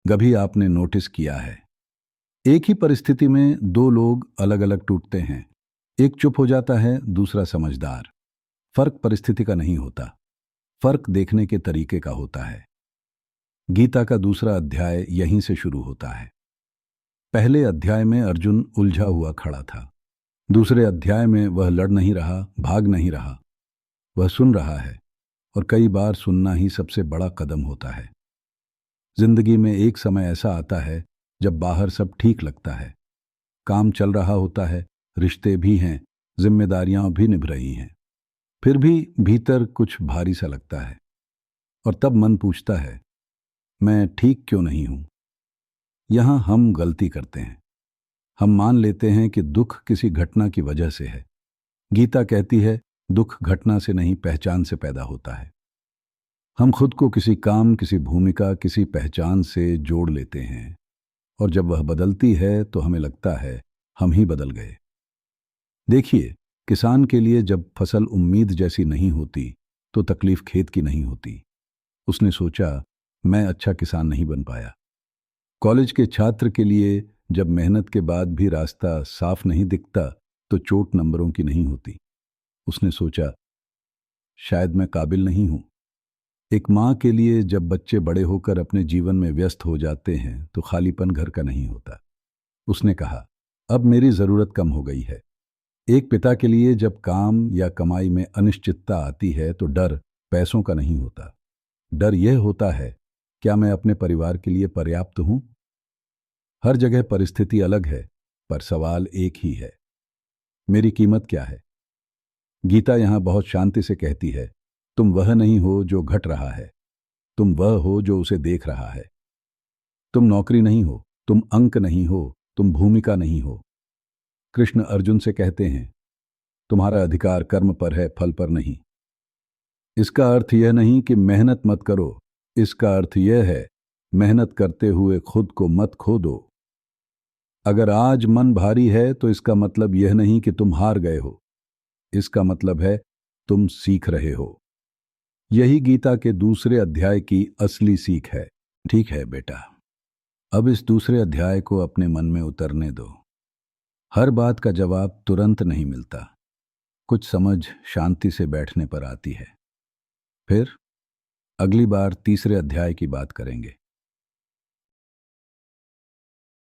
कभी आपने नोटिस किया है, एक ही परिस्थिति में दो लोग अलग अलग टूटते हैं। एक चुप हो जाता है, दूसरा समझदार। फर्क परिस्थिति का नहीं होता, फर्क देखने के तरीके का होता है। गीता का दूसरा अध्याय यहीं से शुरू होता है। पहले अध्याय में अर्जुन उलझा हुआ खड़ा था। दूसरे अध्याय में वह लड़ नहीं रहा, भाग नहीं रहा, वह सुन रहा है। और कई बार सुनना ही सबसे बड़ा कदम होता है। जिंदगी में एक समय ऐसा आता है जब बाहर सब ठीक लगता है, काम चल रहा होता है, रिश्ते भी हैं, जिम्मेदारियां भी निभ रही हैं। फिर भी भीतर कुछ भारी सा लगता है। और तब मन पूछता है, मैं ठीक क्यों नहीं हूं? यहां हम गलती करते हैं। हम मान लेते हैं कि दुख किसी घटना की वजह से है। गीता कहती है, दुख घटना से नहीं, पहचान से पैदा होता है। हम खुद को किसी काम, किसी भूमिका, किसी पहचान से जोड़ लेते हैं, और जब वह बदलती है तो हमें लगता है हम ही बदल गए। देखिए, किसान के लिए जब फसल उम्मीद जैसी नहीं होती तो तकलीफ खेत की नहीं होती। उसने सोचा, मैं अच्छा किसान नहीं बन पाया। कॉलेज के छात्र के लिए जब मेहनत के बाद भी रास्ता साफ नहीं दिखता तो चोट नंबरों की नहीं होती। उसने सोचा, शायद मैं काबिल नहीं हूं। एक माँ के लिए जब बच्चे बड़े होकर अपने जीवन में व्यस्त हो जाते हैं तो खालीपन घर का नहीं होता। उसने कहा, अब मेरी जरूरत कम हो गई है। एक पिता के लिए जब काम या कमाई में अनिश्चितता आती है तो डर पैसों का नहीं होता। डर यह होता है, क्या मैं अपने परिवार के लिए पर्याप्त हूं? हर जगह परिस्थिति अलग है, पर सवाल एक ही है, मेरी कीमत क्या है? गीता यहां बहुत शांति से कहती है, तुम वह नहीं हो जो घट रहा है, तुम वह हो जो उसे देख रहा है। तुम नौकरी नहीं हो, तुम अंक नहीं हो, तुम भूमिका नहीं हो। कृष्ण अर्जुन से कहते हैं, तुम्हारा अधिकार कर्म पर है, फल पर नहीं। इसका अर्थ यह नहीं कि मेहनत मत करो, इसका अर्थ यह है, मेहनत करते हुए खुद को मत खो दो। अगर आज मन भारी है तो इसका मतलब यह नहीं कि तुम हार गए हो, इसका मतलब है तुम सीख रहे हो। यही गीता के दूसरे अध्याय की असली सीख है। ठीक है बेटा, अब इस दूसरे अध्याय को अपने मन में उतरने दो। हर बात का जवाब तुरंत नहीं मिलता, कुछ समझ शांति से बैठने पर आती है। फिर अगली बार तीसरे अध्याय की बात करेंगे।